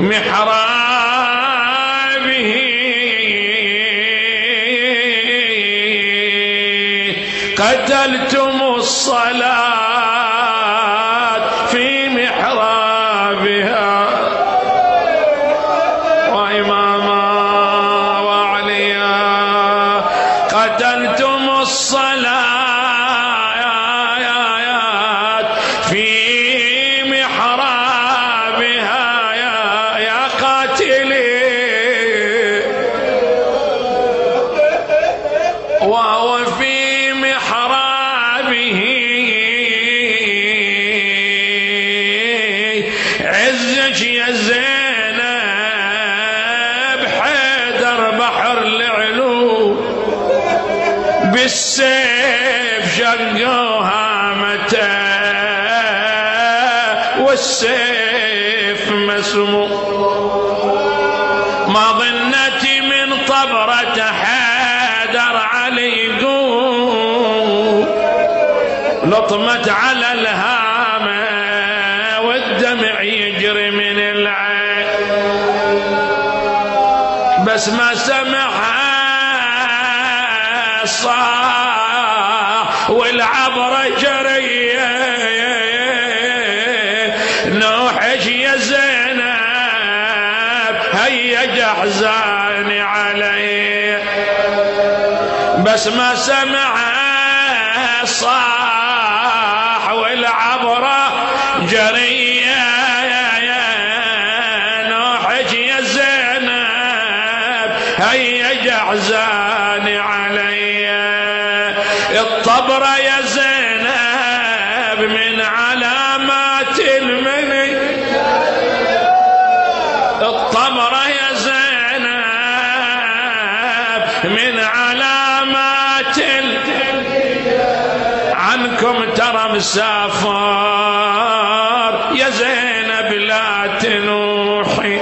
محرابه قتلتم الصلاة في محرابها وإماما وعليا قتلتم الصلاة في محرابها يا قاتلي وهو في محرابه عزك يا زينب حيدر بحر العلو بالسيف شقوها متى والسيف مسموم ما ظنت من طبرة حيدر علي يقوم لطمت على الهامة والدمع يجري من العين بس ما سمعها الصاح والعبرة جريه نوحش يا زينب هيج احزاني علي بس ما سمع صاح والعبرة جرية نوحش يا زينب هيج احزاني علي الطبرة يا زينب من علامات المني الطبرة يا زينب من علامات عنكم ترى مسافر يا زينب لا تنوحي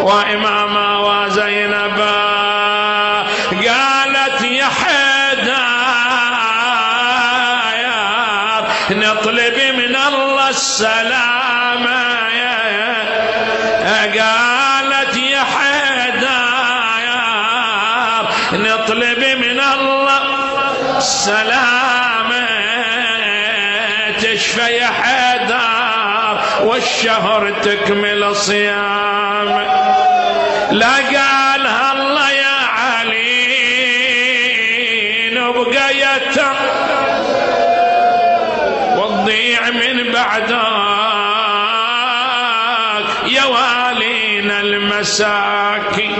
وإماما وزينبا قالت يا حيدر نطلب من الله السلامة قالت يا حيدر نطلب من الله السلامة تشفى يا حيدر والشهر تكمل صيام لا قالها الله يا علي نبقى يتم والضيع من بعدك يا والينا المساكين